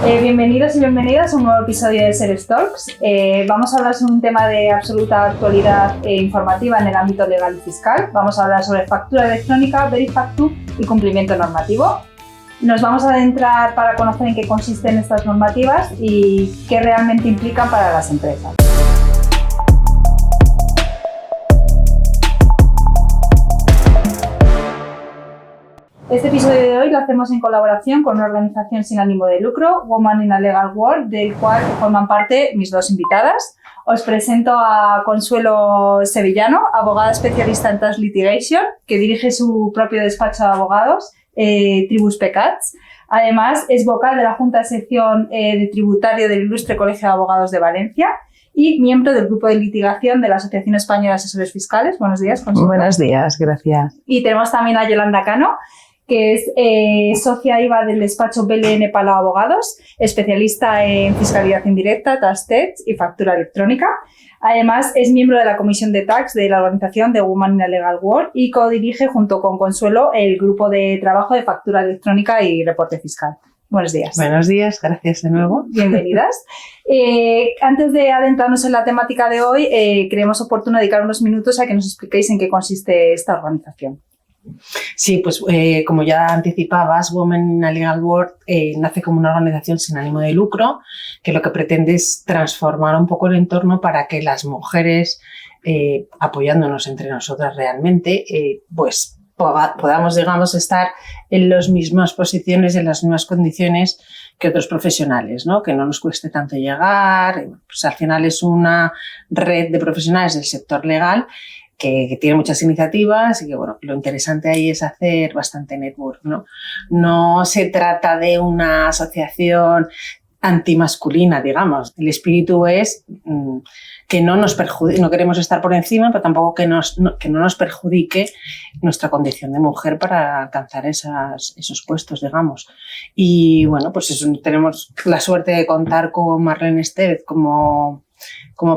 Bienvenidos y bienvenidas a un nuevo episodio de Ser Talks. Vamos a hablar sobre un tema de absoluta actualidad informativa en el ámbito legal y fiscal. Vamos a hablar sobre factura electrónica, Verifactu y cumplimiento normativo. Nos vamos a adentrar para conocer en qué consisten estas normativas y qué realmente implican para las empresas. Este episodio de hoy lo hacemos en colaboración con una organización sin ánimo de lucro, Women in a Legal World, del cual forman parte mis dos invitadas. Os presento a Consuelo Sevillano, abogada especialista en Tax Litigation, que dirige su propio despacho de abogados, Tribus Pecats. Además, es vocal de la Junta de Sección de Tributario del Ilustre Colegio de Abogados de Valencia y miembro del grupo de litigación de la Asociación Española de Asesores Fiscales. Buenos días, Consuelo. Buenos días, gracias. Y tenemos también a Yolanda Cano, que es socia IVA del despacho BLN Palau Abogados, especialista en fiscalidad indirecta, tax y factura electrónica. Además, es miembro de la Comisión de Tax de la organización de Women in a Legal World y codirige junto con Consuelo el grupo de trabajo de factura electrónica y reporte fiscal. Buenos días. Buenos días, gracias de nuevo. Bienvenidas. Antes de adentrarnos en la temática de hoy, creemos oportuno dedicar unos minutos a que nos expliquéis en qué consiste esta organización. Sí, pues como ya anticipabas, Women in a Legal World nace como una organización sin ánimo de lucro que lo que pretende es transformar un poco el entorno para que las mujeres, apoyándonos entre nosotras realmente, pues podamos, digamos, estar en las mismas posiciones, en las mismas condiciones que otros profesionales, ¿no? Que no nos cueste tanto llegar. Pues al final es una red de profesionales del sector legal que tiene muchas iniciativas y que, bueno, lo interesante ahí es hacer bastante network, ¿no? No se trata de una asociación antimasculina, digamos. El espíritu es que no nos perjudique, no queremos estar por encima, pero tampoco que no nos perjudique nuestra condición de mujer para alcanzar esos puestos, digamos. Y, bueno, pues eso, tenemos la suerte de contar con Marlene Estevez como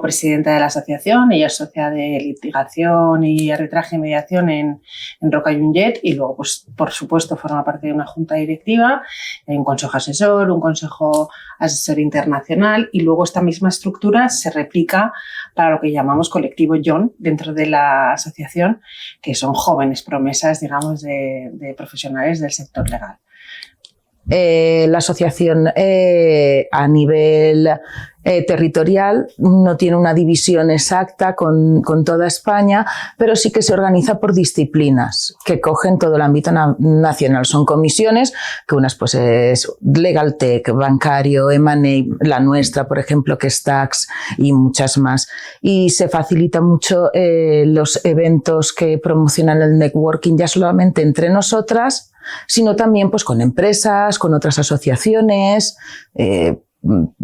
presidenta de la asociación. Ella es socia de litigación y arbitraje y mediación en Roca y Unjet y luego, pues, por supuesto, forma parte de una junta directiva, un consejo asesor, un consejo asesor internacional y luego esta misma estructura se replica para lo que llamamos colectivo John dentro de la asociación, que son jóvenes promesas, digamos, de profesionales del sector legal. La asociación a nivel territorial no tiene una división exacta con toda España, pero sí que se organiza por disciplinas que cogen todo el ámbito nacional. Son comisiones, que unas pues es Legal Tech, bancario, M&A, la nuestra, por ejemplo, que es Tax y muchas más. Y se facilita mucho los eventos que promocionan el networking ya solamente entre nosotras, sino también pues con empresas, con otras asociaciones,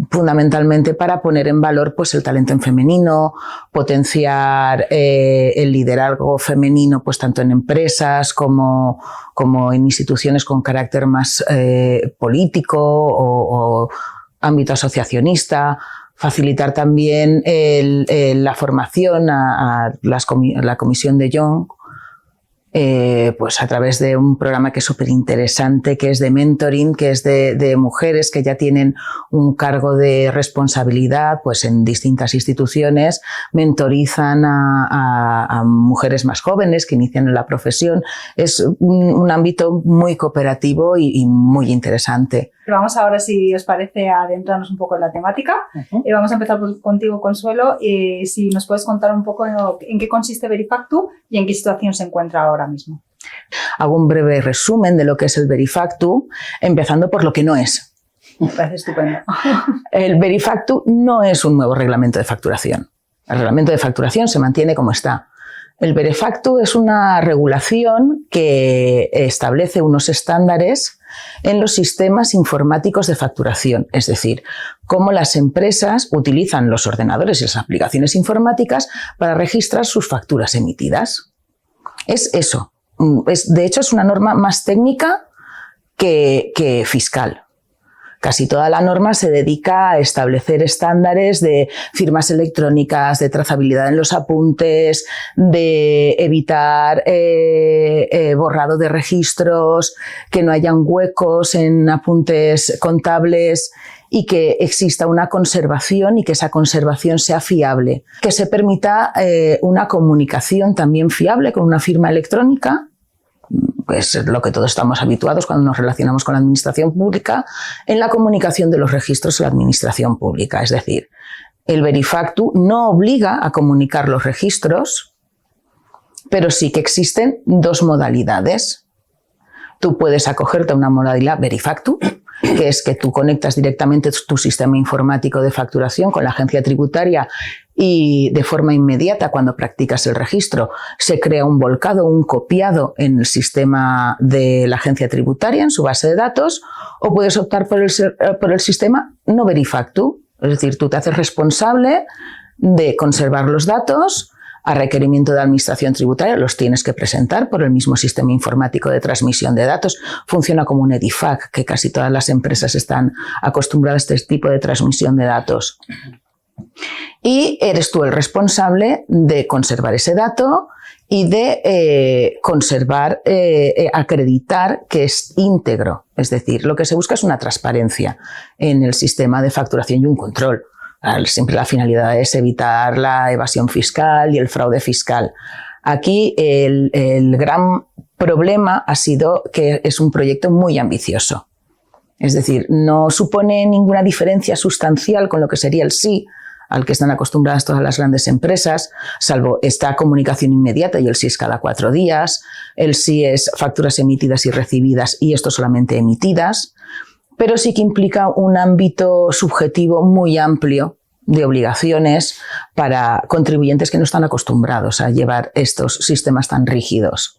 fundamentalmente para poner en valor pues el talento en femenino, potenciar el liderazgo femenino pues tanto en empresas como en instituciones con carácter más político o ámbito asociacionista. Facilitar también la formación a la comisión de Young, pues a través de un programa que es súper interesante, que es de mentoring, que es de mujeres que ya tienen un cargo de responsabilidad pues en distintas instituciones, mentorizan a mujeres más jóvenes que inician en la profesión. Es un ámbito muy cooperativo y muy interesante. Vamos ahora, si os parece, a adentrarnos un poco en la temática. Vamos a empezar contigo, Consuelo. Si nos puedes contar un poco en qué consiste Verifactu y en qué situación se encuentra ahora mismo. Hago un breve resumen de lo que es el Verifactu, empezando por lo que no es. Me parece estupendo. El Verifactu no es un nuevo reglamento de facturación. El reglamento de facturación se mantiene como está. El Verifactu es una regulación que establece unos estándares en los sistemas informáticos de facturación, es decir, cómo las empresas utilizan los ordenadores y las aplicaciones informáticas para registrar sus facturas emitidas. Es eso. De hecho, es una norma más técnica que fiscal. Casi toda la norma se dedica a establecer estándares de firmas electrónicas, de trazabilidad en los apuntes, de evitar borrado de registros, que no hayan huecos en apuntes contables y que exista una conservación y que esa conservación sea fiable, que se permita una comunicación también fiable con una firma electrónica, que es lo que todos estamos habituados cuando nos relacionamos con la administración pública, en la comunicación de los registros en la administración pública. Es decir, el Verifactu no obliga a comunicar los registros, pero sí que existen dos modalidades. Tú puedes acogerte a una modalidad Verifactu, que es que tú conectas directamente tu sistema informático de facturación con la agencia tributaria y de forma inmediata, cuando practicas el registro, se crea un volcado, un copiado en el sistema de la agencia tributaria, en su base de datos, o puedes optar por el sistema no Verifactu, es decir, tú te haces responsable de conservar los datos. A requerimiento de la administración tributaria los tienes que presentar por el mismo sistema informático de transmisión de datos. Funciona como un EDIFACT, que casi todas las empresas están acostumbradas a este tipo de transmisión de datos. Y eres tú el responsable de conservar ese dato y de acreditar que es íntegro. Es decir, lo que se busca es una transparencia en el sistema de facturación y un control. Siempre la finalidad es evitar la evasión fiscal y el fraude fiscal. Aquí el gran problema ha sido que es un proyecto muy ambicioso. Es decir, no supone ninguna diferencia sustancial con lo que sería el SI, al que están acostumbradas todas las grandes empresas, salvo esta comunicación inmediata, y el SI es cada 4 días, el SI es facturas emitidas y recibidas, y esto solamente emitidas, pero sí que implica un ámbito subjetivo muy amplio de obligaciones para contribuyentes que no están acostumbrados a llevar estos sistemas tan rígidos.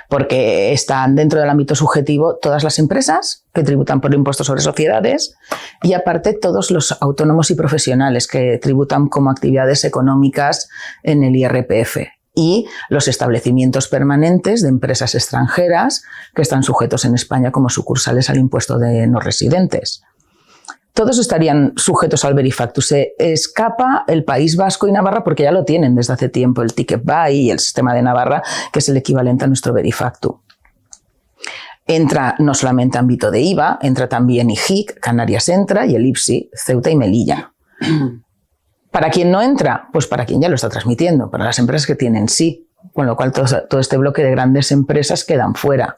Porque están dentro del ámbito subjetivo todas las empresas que tributan por impuestos sobre sociedades y aparte todos los autónomos y profesionales que tributan como actividades económicas en el IRPF. Y los establecimientos permanentes de empresas extranjeras que están sujetos en España como sucursales al impuesto de no residentes. Todos estarían sujetos al Verifactu. Se escapa el País Vasco y Navarra porque ya lo tienen desde hace tiempo, el Ticket Buy y el sistema de Navarra, que es el equivalente a nuestro Verifactu. Entra no solamente ámbito de IVA, entra también IGIC, Canarias entra, y el IPSI, Ceuta y Melilla. ¿Para quién no entra? Pues para quien ya lo está transmitiendo, para las empresas que tienen sí, con lo cual todo este bloque de grandes empresas quedan fuera.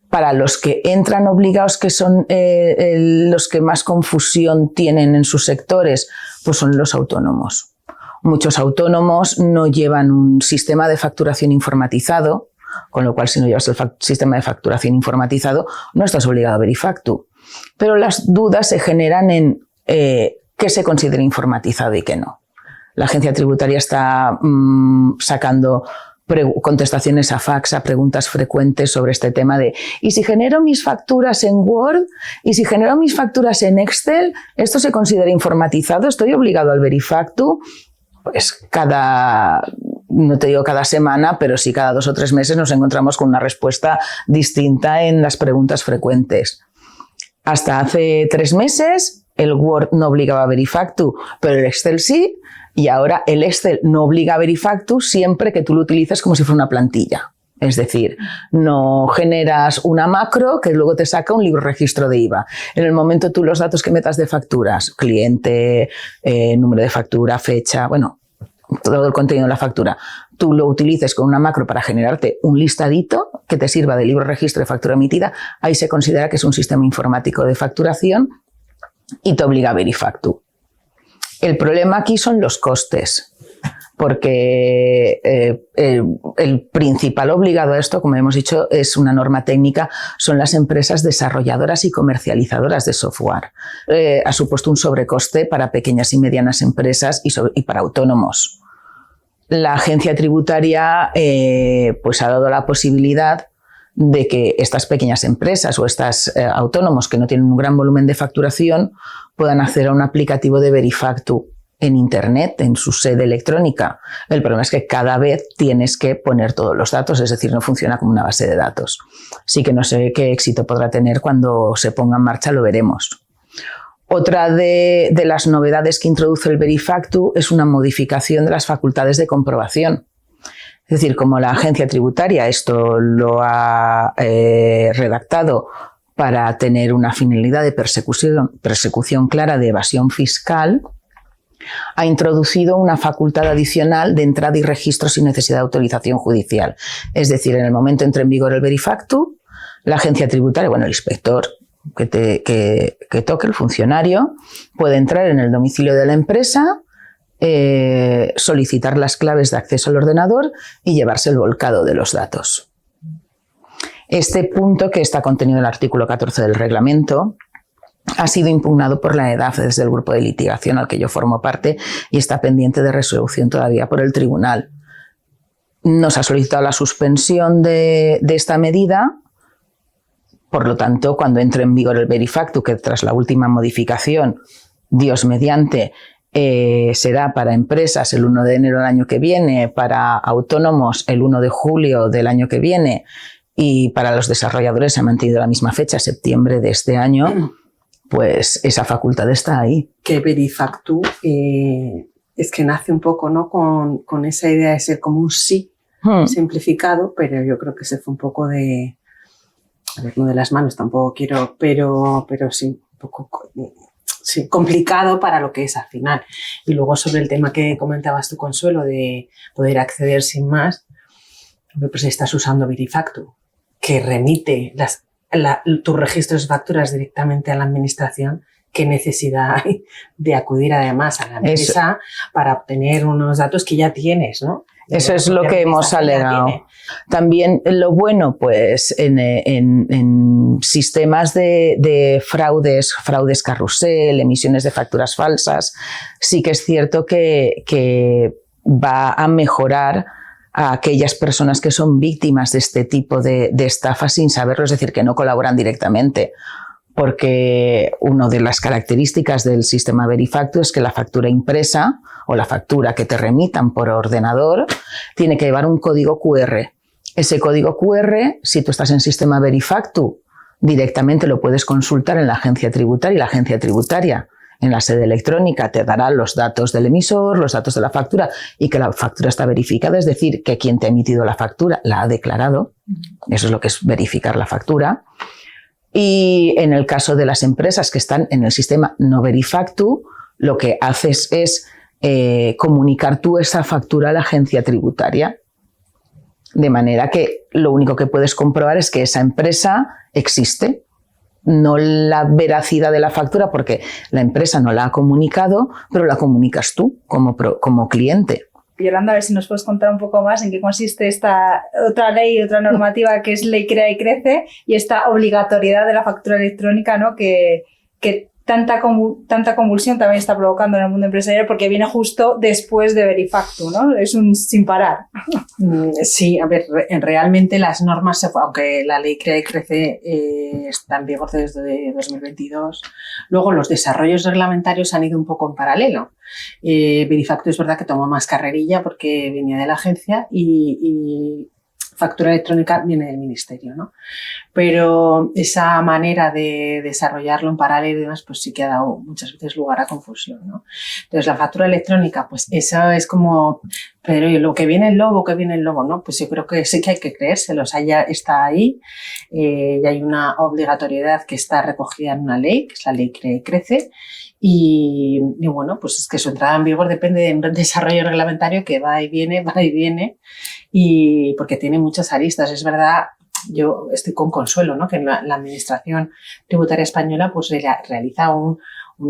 Para los que entran obligados, que son los que más confusión tienen en sus sectores, pues son los autónomos. Muchos autónomos no llevan un sistema de facturación informatizado, con lo cual si no llevas el sistema de facturación informatizado no estás obligado a Verifactu. Pero las dudas se generan en qué se considera informatizado y qué no. La agencia tributaria está sacando contestaciones a fax, a preguntas frecuentes sobre este tema de ¿y si genero mis facturas en Word? ¿Y si genero mis facturas en Excel? ¿Esto se considera informatizado? ¿Estoy obligado al Verifactu? Pues no te digo cada semana, pero sí cada 2 o 3 meses nos encontramos con una respuesta distinta en las preguntas frecuentes. Hasta hace 3 meses el Word no obligaba a Verifactu, pero el Excel sí, y ahora el Excel no obliga a Verifactu siempre que tú lo utilices como si fuera una plantilla. Es decir, no generas una macro que luego te saca un libro registro de IVA. En el momento tú los datos que metas de facturas, cliente, número de factura, fecha, bueno, todo el contenido de la factura, tú lo utilices con una macro para generarte un listadito que te sirva de libro registro de factura emitida, ahí se considera que es un sistema informático de facturación y te obliga a Verifactu. El problema aquí son los costes, porque el principal obligado a esto, como hemos dicho, es una norma técnica, son las empresas desarrolladoras y comercializadoras de software. Ha supuesto un sobrecoste para pequeñas y medianas empresas y para autónomos. La agencia tributaria pues ha dado la posibilidad de que estas pequeñas empresas o estos autónomos que no tienen un gran volumen de facturación puedan acceder a un aplicativo de Verifactu en Internet, en su sede electrónica. El problema es que cada vez tienes que poner todos los datos, es decir, no funciona como una base de datos. Así que no sé qué éxito podrá tener cuando se ponga en marcha, lo veremos. Otra de las novedades que introduce el Verifactu es una modificación de las facultades de comprobación. Es decir, como la agencia tributaria esto lo ha redactado para tener una finalidad de persecución clara de evasión fiscal, ha introducido una facultad adicional de entrada y registro sin necesidad de autorización judicial. Es decir, en el momento entre en vigor el Verifactu, la agencia tributaria, bueno, el inspector que toque, el funcionario, puede entrar en el domicilio de la empresa, solicitar las claves de acceso al ordenador y llevarse el volcado de los datos. Este punto, que está contenido en el artículo 14 del reglamento, ha sido impugnado por la EDAF desde el grupo de litigación al que yo formo parte y está pendiente de resolución todavía por el tribunal. Nos ha solicitado la suspensión de esta medida. Por lo tanto, cuando entre en vigor el Verifactu, que tras la última modificación, Dios mediante, será para empresas el 1 de enero del año que viene, para autónomos el 1 de julio del año que viene y para los desarrolladores se ha mantenido la misma fecha, septiembre de este año, pues esa facultad está ahí. Que Verifactu es que nace un poco, ¿no?, con esa idea de ser como un sí simplificado, pero yo creo que se fue un poco de... A ver, no de las manos, tampoco quiero, pero sí, un poco sí, complicado para lo que es al final. Y luego sobre el tema que comentabas tú, Consuelo, de poder acceder sin más, pues estás usando Verifactu, que remite tus registros de facturas directamente a la administración. ¿Qué necesidad hay de acudir además a la empresa para obtener unos datos que ya tienes, ¿no? Eso es lo que hemos alegado. También lo bueno, pues en sistemas de fraudes carrusel, emisiones de facturas falsas, sí que es cierto que va a mejorar a aquellas personas que son víctimas de este tipo de estafas sin saberlo, es decir, que no colaboran directamente. Porque una de las características del sistema Verifactu es que la factura impresa o la factura que te remitan por ordenador tiene que llevar un código QR. Ese código QR, si tú estás en sistema Verifactu, directamente lo puedes consultar en la agencia tributaria y la agencia tributaria en la sede electrónica te dará los datos del emisor, los datos de la factura y que la factura está verificada, es decir, que quien te ha emitido la factura la ha declarado. Eso es lo que es verificar la factura. Y en el caso de las empresas que están en el sistema no Verifactu, lo que haces es comunicar tú esa factura a la agencia tributaria. De manera que lo único que puedes comprobar es que esa empresa existe, no la veracidad de la factura, porque la empresa no la ha comunicado, pero la comunicas tú como cliente. Yolanda, a ver si nos puedes contar un poco más en qué consiste esta otra ley, otra normativa que es Ley Crea y Crece, y esta obligatoriedad de la factura electrónica, ¿no?, que tanta convulsión también está provocando en el mundo empresarial porque viene justo después de Verifactu, ¿no? Es un sin parar. Sí, a ver, realmente las normas, aunque la Ley Crea y Crece está en vigor desde 2022, luego los desarrollos reglamentarios han ido un poco en paralelo. Verifactu es verdad que tomó más carrerilla porque venía de la agencia y factura electrónica viene del ministerio, ¿no? Pero esa manera de desarrollarlo en paralelo y demás, pues sí que ha dado muchas veces lugar a confusión, ¿no? Entonces la factura electrónica, pues eso es como, pero lo que viene el lobo, ¿no? Pues yo creo que sí que hay que creérselo, o sea, ya está ahí, y hay una obligatoriedad que está recogida en una ley, que es la Ley Crea y Crece. Y bueno, pues es que su entrada en vigor depende de un desarrollo reglamentario que va y viene, y porque tiene muchas aristas. Es verdad, yo estoy con Consuelo, ¿no?, que la administración tributaria española pues realiza un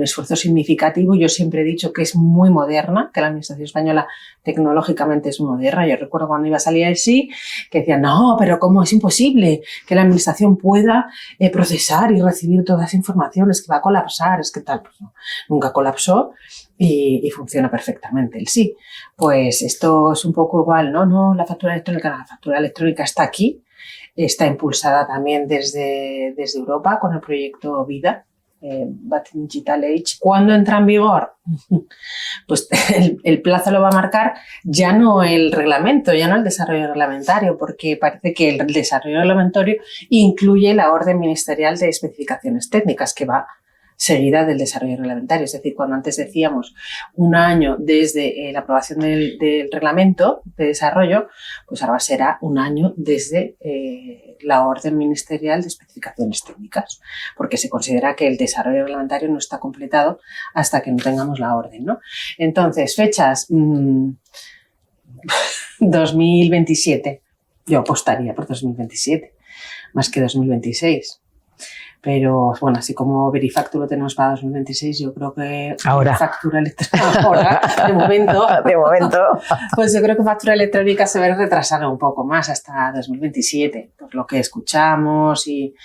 esfuerzo significativo. Yo siempre he dicho que es muy moderna, que la administración española tecnológicamente es moderna. Yo recuerdo cuando iba a salir el sí, que decían, no, pero ¿cómo es imposible que la administración pueda procesar y recibir toda esa información? Es que va a colapsar, es que tal. Pues no, nunca colapsó y funciona perfectamente el sí. Pues esto es un poco igual, ¿no? No, la factura electrónica está aquí, está impulsada también desde Europa con el proyecto VIDA, Digital Age. ¿Cuándo entra en vigor? Pues el plazo lo va a marcar ya no el reglamento, ya no el desarrollo reglamentario, porque parece que el desarrollo reglamentario incluye la orden ministerial de especificaciones técnicas que va seguida del desarrollo reglamentario. Es decir, cuando antes decíamos un año desde la aprobación del reglamento de desarrollo, pues ahora será un año desde la orden ministerial de especificaciones técnicas, porque se considera que el desarrollo reglamentario no está completado hasta que no tengamos la orden, ¿no? Entonces, fechas 2027. Yo apostaría por 2027, más que 2026. Pero bueno, así como Verifactu lo tenemos para 2026, yo creo que ahora. Factura electrónica, ahora, de momento, pues yo creo que factura electrónica se va a retrasar un poco más hasta 2027, por lo que escuchamos y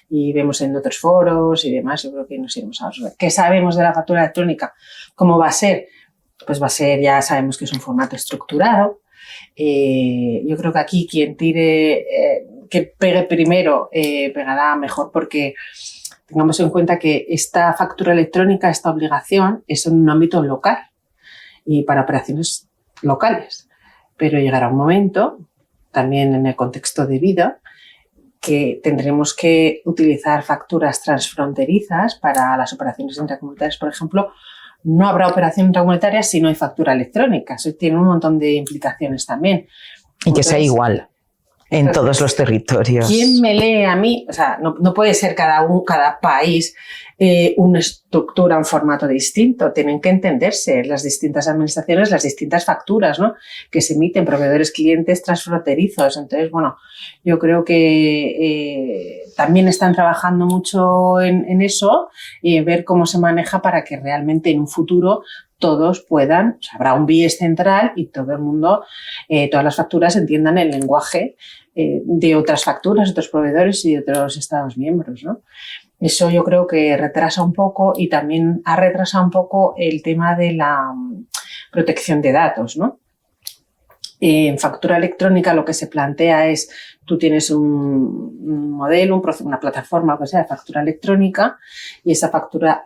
vemos en otros foros y demás. Yo creo que nos iremos a resolver. ¿Qué sabemos de la factura electrónica? ¿Cómo va a ser? Pues va a ser, ya sabemos que es un formato estructurado. Yo creo que aquí quien tire, que pegue primero, pegará mejor, porque tengamos en cuenta que esta factura electrónica, esta obligación, es en un ámbito local y para operaciones locales. Pero llegará un momento, también en el contexto de vida, que tendremos que utilizar facturas transfronterizas para las operaciones intracomunitarias, por ejemplo. No habrá operación intracomunitaria si no hay factura electrónica. Eso tiene un montón de implicaciones también. Y que sea igual en todos los territorios. ¿Quién me lee a mí? O sea, no puede ser cada país una estructura, un formato distinto. Tienen que entenderse las distintas administraciones, las distintas facturas, ¿no?, que se emiten, proveedores, clientes transfronterizos. Entonces, bueno, yo creo que también están trabajando mucho en eso y en ver cómo se maneja para que realmente en un futuro todos puedan, o sea, habrá un BIES central y todo el mundo, todas las facturas entiendan el lenguaje de otras facturas, otros proveedores y de otros Estados miembros, ¿no? Eso yo creo que retrasa un poco y también ha retrasado un poco el tema de la protección de datos, ¿no? En factura electrónica lo que se plantea es, tú tienes un modelo, una plataforma, lo que sea, de factura electrónica, y esa factura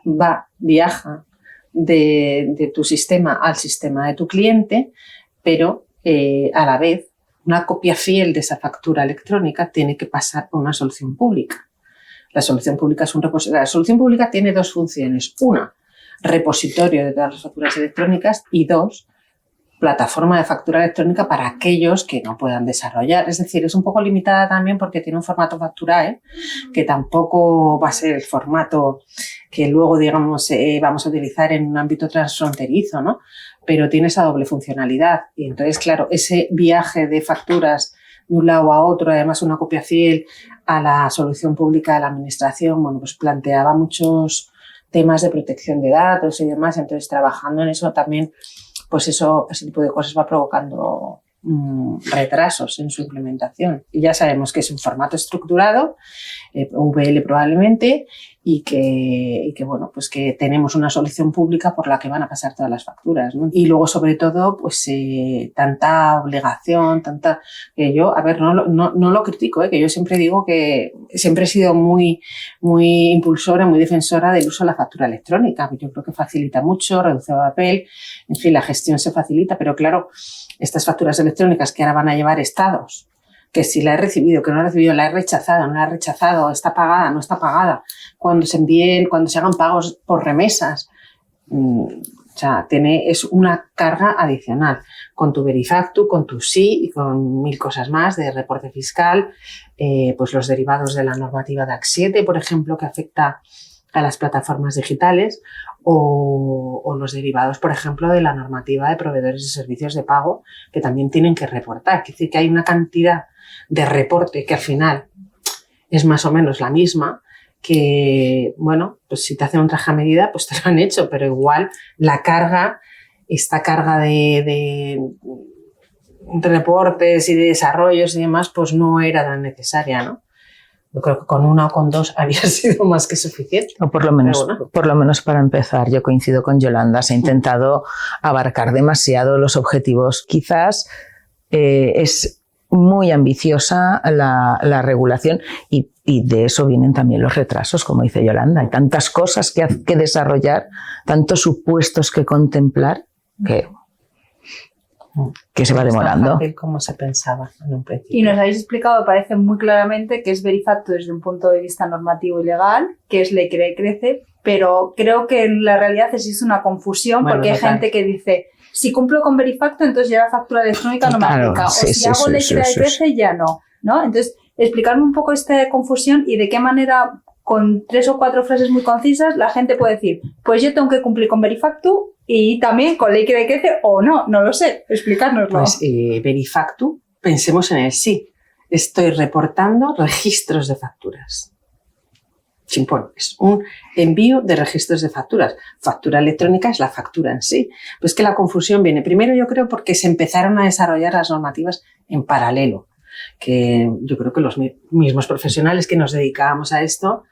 viaja de tu sistema al sistema de tu cliente, pero a la vez una copia fiel de esa factura electrónica tiene que pasar por una solución pública. La solución pública es un repositorio. La solución pública tiene dos funciones. Una, repositorio de todas las facturas electrónicas, y dos, plataforma de factura electrónica para aquellos que no puedan desarrollar. Es decir, es un poco limitada también porque tiene un formato Facturae, que tampoco va a ser el formato que luego, digamos, vamos a utilizar en un ámbito transfronterizo, ¿no? Pero tiene esa doble funcionalidad. Y entonces, claro, ese viaje de facturas de un lado a otro, además una copia fiel a la solución pública de la administración, bueno, pues planteaba muchos temas de protección de datos y demás. Entonces, trabajando en eso también, pues eso, ese tipo de cosas va provocando retrasos en su implementación. Y ya sabemos que es un formato estructurado, VL probablemente, y que bueno, pues que tenemos una solución pública por la que van a pasar todas las facturas, ¿no? Y luego, sobre todo, pues tanta obligación, que yo, a ver, no lo critico, que yo siempre digo que siempre he sido muy impulsora, muy defensora del uso de la factura electrónica. Yo creo que facilita mucho, reduce el papel, en fin, la gestión se facilita, pero claro, estas facturas electrónicas que ahora van a llevar estados, que si la he recibido, que no la he recibido, la he rechazado, no la he rechazado, está pagada, no está pagada, cuando se envíen, cuando se hagan pagos por remesas, o sea, es una carga adicional con tu Verifactu, con tu SI y con 1000 cosas más de reporte fiscal, pues los derivados de la normativa DAC 7, por ejemplo, que afecta a las plataformas digitales, o los derivados, por ejemplo, de la normativa de proveedores de servicios de pago, que también tienen que reportar. Es decir, que hay una cantidad de reporte que al final es más o menos la misma, que, bueno, pues si te hacen un traje a medida, pues te lo han hecho, pero igual esta carga de reportes y de desarrollos y demás, pues no era tan necesaria, ¿no? Yo creo que con una o con dos había sido más que suficiente. O por lo menos para empezar, yo coincido con Yolanda, se ha intentado abarcar demasiado los objetivos. Quizás es muy ambiciosa la regulación y de eso vienen también los retrasos, como dice Yolanda. Hay tantas cosas que desarrollar, tantos supuestos que contemplar, que se va demorando. Fácil como se pensaba en un principio. Y nos habéis explicado, parece muy claramente, qué es Verifactu desde un punto de vista normativo y legal, qué es Ley Crea y Crece, pero creo que en la realidad existe una confusión porque hay gente que dice, si cumplo con Verifactu, entonces ya la factura electrónica no me aplica, o si hago líquida de 13 ya no, ¿no? Entonces, explicarme un poco esta confusión y de qué manera, con 3 o 4 frases muy concisas, la gente puede decir, pues yo tengo que cumplir con Verifactu y también con líquida de 13 o no lo sé, explicárnoslo. Pues Verifactu, pensemos en el sí. Estoy reportando registros de facturas. Chimpón, es un envío de registros de facturas. Factura electrónica es la factura en sí. Pues que la confusión viene primero, yo creo, porque se empezaron a desarrollar las normativas en paralelo. Que yo creo que los mismos profesionales que nos dedicábamos a esto,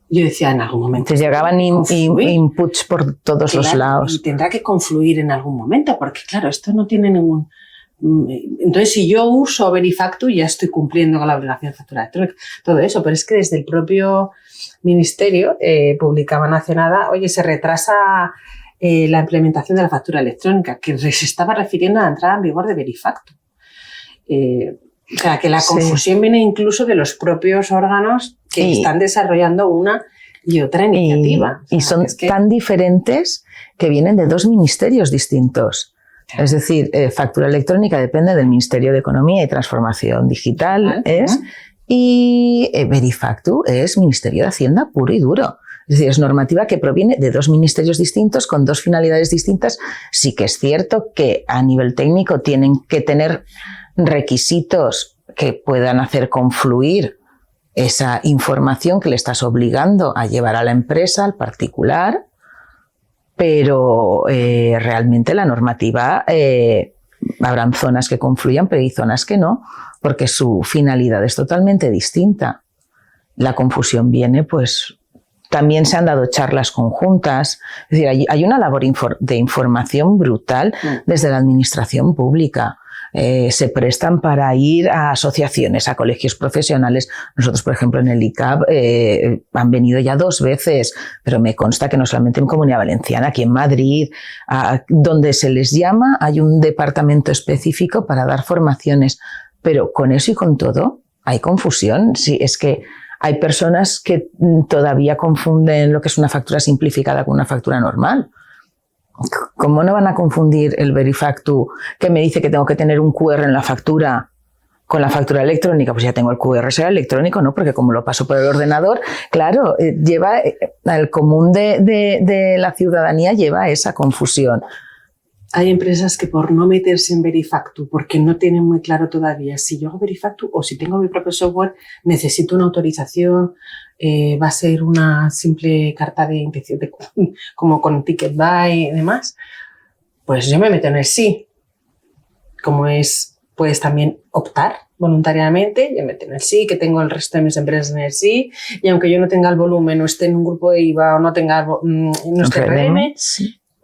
yo decía en algún momento. Te llegaban inputs por todos los lados. Y tendrá que confluir en algún momento, porque claro, esto no tiene ningún. Entonces, si yo uso Verifactu, ya estoy cumpliendo con la obligación de factura electrónica. Todo eso, pero es que desde el propio Ministerio publicaban hace nada, oye, se retrasa la implementación de la factura electrónica, que se estaba refiriendo a la entrada en vigor de Verifactu. O sea, que la confusión viene incluso de los propios órganos que están desarrollando una y otra iniciativa. Y son tan diferentes que vienen de 2 ministerios distintos. Es decir, factura electrónica depende del Ministerio de Economía y Transformación Digital, y Verifactu es Ministerio de Hacienda puro y duro. Es decir, es normativa que proviene de 2 ministerios distintos con 2 finalidades distintas. Sí que es cierto que a nivel técnico tienen que tener requisitos que puedan hacer confluir esa información que le estás obligando a llevar a la empresa, al particular, pero realmente la normativa, habrán zonas que confluyan, pero hay zonas que no, porque su finalidad es totalmente distinta. La confusión viene, pues, también se han dado charlas conjuntas, es decir, hay una labor de información brutal desde la administración pública. Se prestan para ir a asociaciones, a colegios profesionales. Nosotros, por ejemplo, en el ICAP han venido ya 2 veces, pero me consta que no solamente en Comunidad Valenciana, aquí en Madrid, donde se les llama, hay un departamento específico para dar formaciones, pero con eso y con todo hay confusión. Sí, es que hay personas que todavía confunden lo que es una factura simplificada con una factura normal. ¿Cómo no van a confundir el Verifactu que me dice que tengo que tener un QR en la factura con la factura electrónica? Pues ya tengo el QR, será electrónico, ¿no? Porque como lo paso por el ordenador, claro, lleva al común de la ciudadanía, lleva esa confusión. Hay empresas que por no meterse en Verifactu, porque no tienen muy claro todavía si yo hago Verifactu o si tengo mi propio software, necesito una autorización, va a ser una simple carta de intención, como con Ticketbuy y demás, pues yo me meto en el sí. Como es, puedes también optar voluntariamente, yo me meto en el sí, que tengo el resto de mis empresas en el sí, y aunque yo no tenga el volumen, no esté en un grupo de IVA o no tenga no esté RM,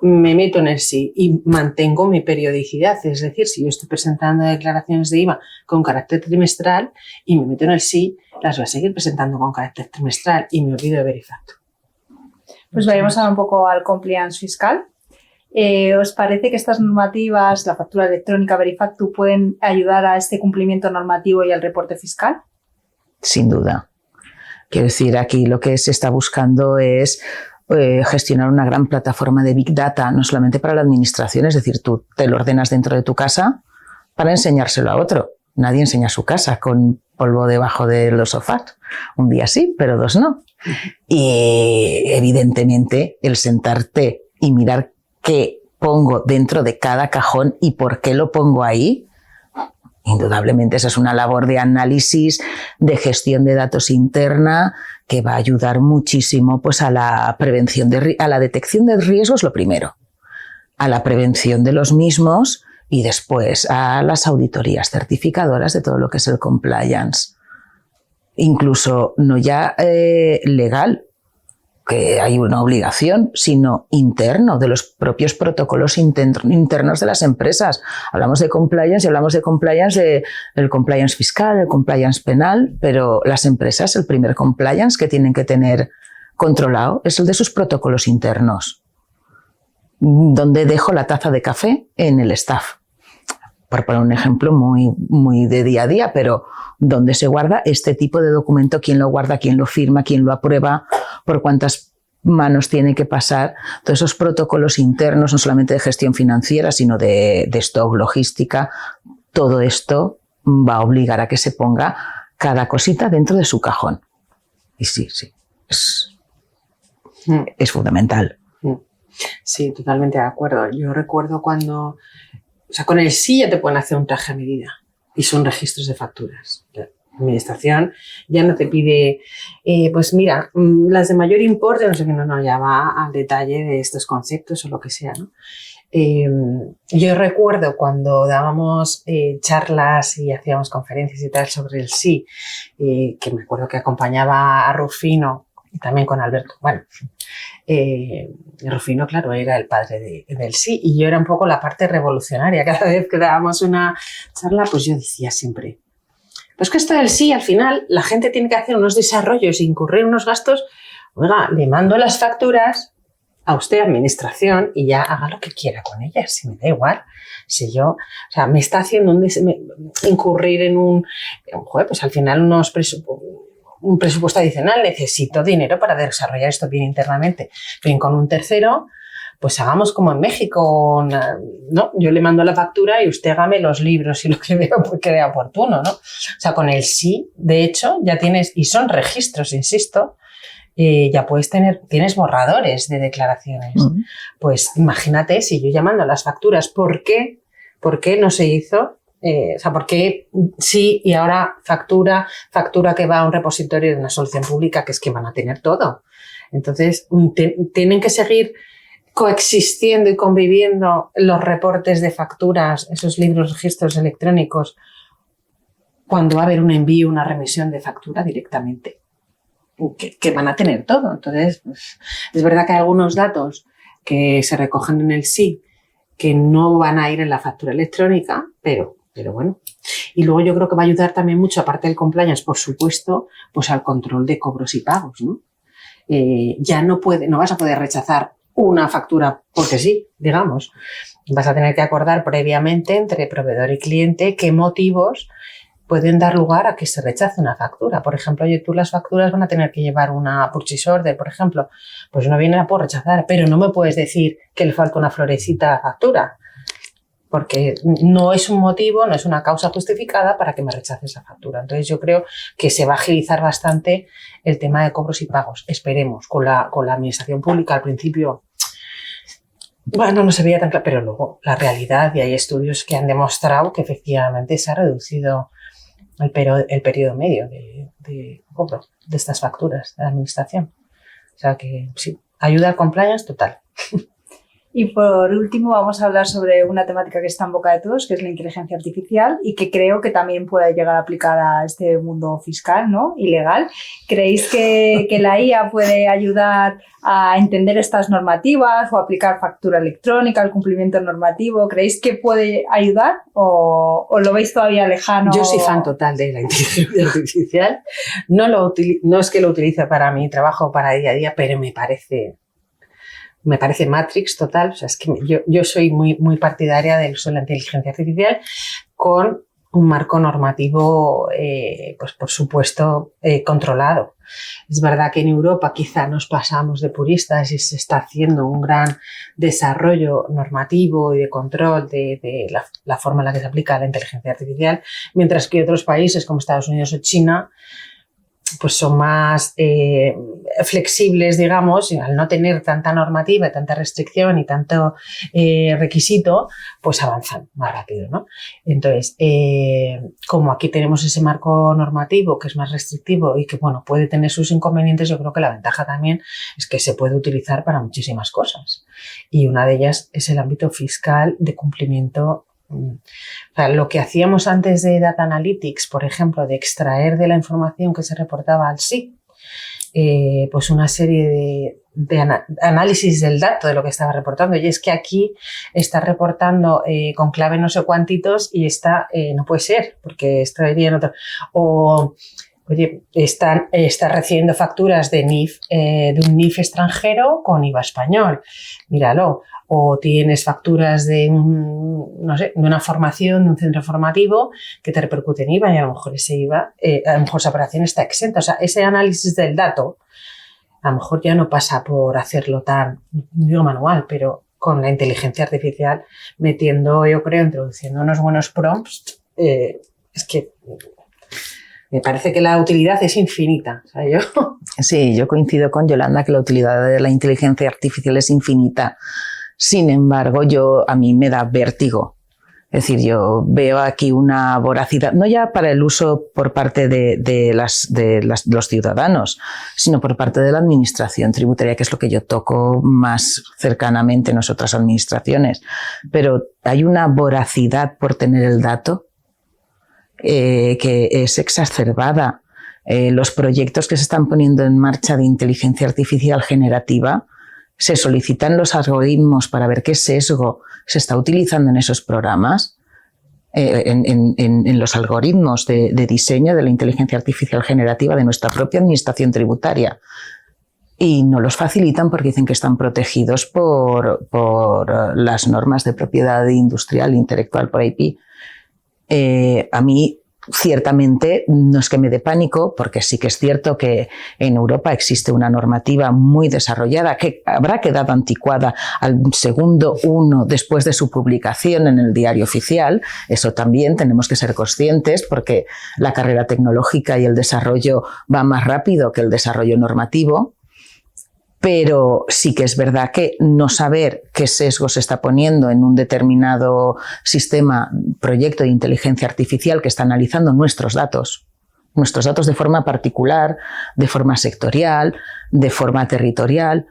me meto en el sí y mantengo mi periodicidad. Es decir, si yo estoy presentando declaraciones de IVA con carácter trimestral y me meto en el sí, las voy a seguir presentando con carácter trimestral y me olvido de Verifactu. Pues vayamos ahora un poco al compliance fiscal. ¿Os parece que estas normativas, la factura electrónica, Verifactu, pueden ayudar a este cumplimiento normativo y al reporte fiscal? Sin duda. Quiero decir, aquí lo que se está buscando es gestionar una gran plataforma de Big Data, no solamente para la administración, es decir, tú te lo ordenas dentro de tu casa para enseñárselo a otro. Nadie enseña su casa con polvo debajo de los sofás. Un día sí, pero 2 no. Y evidentemente el sentarte y mirar qué pongo dentro de cada cajón y por qué lo pongo ahí, indudablemente esa es una labor de análisis, de gestión de datos interna que va a ayudar muchísimo, pues, a la prevención a la detección de riesgos, lo primero, a la prevención de los mismos y después a las auditorías certificadoras de todo lo que es el compliance. Incluso no ya legal, que hay una obligación, sino interno, de los propios protocolos internos de las empresas. Hablamos de compliance y hablamos de compliance, del compliance fiscal, el compliance penal, pero las empresas, el primer compliance que tienen que tener controlado es el de sus protocolos internos. ¿Dónde dejo la taza de café? En el staff. Por poner un ejemplo muy de día a día, pero ¿dónde se guarda este tipo de documento? ¿Quién lo guarda? ¿Quién lo firma? ¿Quién lo aprueba? ¿Por cuántas manos tiene que pasar, todos esos protocolos internos, no solamente de gestión financiera, sino de stock, logística, todo esto va a obligar a que se ponga cada cosita dentro de su cajón. Y sí, es fundamental. Sí, totalmente de acuerdo. Yo recuerdo cuando, o sea, con el sí ya te pueden hacer un traje a medida y son registros de facturas. La administración ya no te pide, pues mira, las de mayor importe, no sé qué, no, ya va al detalle de estos conceptos o lo que sea, ¿no? Yo recuerdo cuando dábamos charlas y hacíamos conferencias y tal sobre el sí, que me acuerdo que acompañaba a Rufino y también con Alberto. Bueno, Rufino, claro, era el padre del sí y yo era un poco la parte revolucionaria. Cada vez que dábamos una charla, pues yo decía siempre, pues que esto del sí, al final, la gente tiene que hacer unos desarrollos e incurrir unos gastos. Oiga, le mando las facturas a usted, administración, y ya haga lo que quiera con ellas, si me da igual. Si yo, o sea, me está haciendo incurrir en pues al final un presupuesto adicional, necesito dinero para desarrollar esto bien internamente. Bien, con un tercero, pues hagamos como en México, ¿no? Yo le mando la factura y usted hágame los libros y lo que vea, pues, que vea oportuno, ¿no? O sea, con el sí, de hecho, ya tienes, y son registros, insisto, ya tienes borradores de declaraciones. Pues imagínate si yo llamando las facturas, ¿por qué no se hizo? O sea, ¿por qué sí y ahora factura que va a un repositorio de una solución pública, que es que van a tener todo? Entonces, tienen que seguir coexistiendo y conviviendo los reportes de facturas, esos libros, registros electrónicos, cuando va a haber un envío, una remisión de factura directamente, que van a tener todo. Entonces, pues, es verdad que hay algunos datos que se recogen en el sí que no van a ir en la factura electrónica, pero bueno. Y luego yo creo que va a ayudar también mucho, aparte del compliance, por supuesto, pues al control de cobros y pagos, ¿no? Ya no vas a poder rechazar una factura porque sí, digamos. Vas a tener que acordar previamente entre proveedor y cliente qué motivos pueden dar lugar a que se rechace una factura. Por ejemplo, tú las facturas van a tener que llevar una purchase order, por ejemplo. Pues no viene a por rechazar, pero no me puedes decir que le falta una florecita a la factura, porque no es un motivo, no es una causa justificada para que me rechace esa factura. Entonces yo creo que se va a agilizar bastante el tema de cobros y pagos. Esperemos, con la administración pública al principio, bueno, no se veía tan claro, pero luego la realidad, y hay estudios que han demostrado que efectivamente se ha reducido el periodo medio de cobro de estas facturas de la administración. O sea que sí, ayuda al compliance total. Y por último vamos a hablar sobre una temática que está en boca de todos, que es la inteligencia artificial y que creo que también puede llegar a aplicar a este mundo fiscal, ¿no? Y legal. ¿Creéis que la IA puede ayudar a entender estas normativas o aplicar factura electrónica, el cumplimiento normativo? ¿Creéis que puede ayudar o lo veis todavía lejano? Yo soy fan total de la inteligencia artificial. No es que lo utilice para mi trabajo, para día a día, pero me parece Matrix total. O sea, es que yo soy muy, muy partidaria del uso de la inteligencia artificial con un marco normativo, pues por supuesto, controlado. Es verdad que en Europa quizá nos pasamos de puristas y se está haciendo un gran desarrollo normativo y de control de la forma en la que se aplica la inteligencia artificial, mientras que otros países como Estados Unidos o China pues son más flexibles, digamos, y al no tener tanta normativa, tanta restricción y tanto requisito, pues avanzan más rápido, ¿no? Entonces, como aquí tenemos ese marco normativo que es más restrictivo y que, bueno, puede tener sus inconvenientes, yo creo que la ventaja también es que se puede utilizar para muchísimas cosas. Y una de ellas es el ámbito fiscal de cumplimiento. O sea, lo que hacíamos antes de Data Analytics, por ejemplo, de extraer de la información que se reportaba al SIC, pues una serie de análisis del dato de lo que estaba reportando. Y es que aquí está reportando con clave no sé cuántitos y no puede ser, porque esto iría en otro. O, oye, está recibiendo facturas de un NIF extranjero con IVA español. Míralo. O tienes facturas de una formación, de un centro formativo que te repercute en IVA y a lo mejor ese IVA, a lo mejor esa operación está exenta. O sea, ese análisis del dato a lo mejor ya no pasa por hacerlo tan, no digo manual, pero con la inteligencia artificial, metiendo, yo creo, introduciendo unos buenos prompts, es que me parece que la utilidad es infinita. O sea, Sí, yo coincido con Yolanda que la utilidad de la inteligencia artificial es infinita. Sin embargo, a mí me da vértigo. Es decir, yo veo aquí una voracidad, no ya para el uso por parte de los ciudadanos, sino por parte de la administración tributaria, que es lo que yo toco más cercanamente en otras administraciones. Pero hay una voracidad por tener el dato que es exacerbada. Los proyectos que se están poniendo en marcha de inteligencia artificial generativa, se solicitan los algoritmos para ver qué sesgo se está utilizando en esos programas, en los algoritmos de diseño de la inteligencia artificial generativa de nuestra propia administración tributaria. Y no los facilitan porque dicen que están protegidos por las normas de propiedad industrial intelectual por IP. A mí, ciertamente, no es que me dé pánico, porque sí que es cierto que en Europa existe una normativa muy desarrollada que habrá quedado anticuada al segundo uno después de su publicación en el diario oficial. Eso también tenemos que ser conscientes, porque la carrera tecnológica y el desarrollo va más rápido que el desarrollo normativo. Pero sí que es verdad que no saber qué sesgo se está poniendo en un determinado sistema, proyecto de inteligencia artificial que está analizando nuestros datos de forma particular, de forma sectorial, de forma territorial,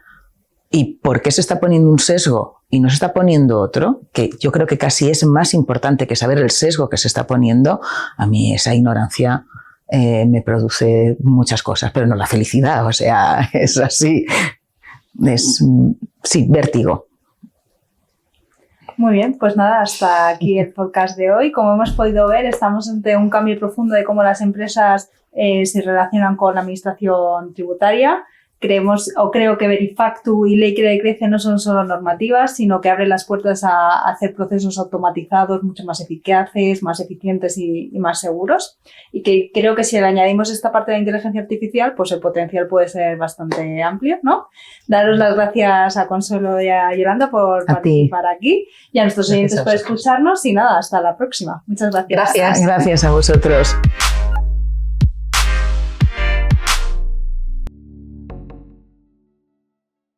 y por qué se está poniendo un sesgo y no se está poniendo otro, que yo creo que casi es más importante que saber el sesgo que se está poniendo. A mí esa ignorancia me produce muchas cosas, pero no la felicidad, o sea, es así. Sí, vértigo. Muy bien, pues nada, hasta aquí el podcast de hoy. Como hemos podido ver, estamos ante un cambio profundo de cómo las empresas se relacionan con la administración tributaria. Creo que Verifactu y Ley Crea y Crece no son solo normativas, sino que abren las puertas a hacer procesos automatizados mucho más eficaces, más eficientes y más seguros. Y que creo que si le añadimos esta parte de la inteligencia artificial, pues el potencial puede ser bastante amplio, ¿no? Daros las gracias a Consuelo y a Yolanda por participar aquí, y a nuestros oyentes por escucharnos, y nada, hasta la próxima. Muchas gracias. Gracias a vosotros.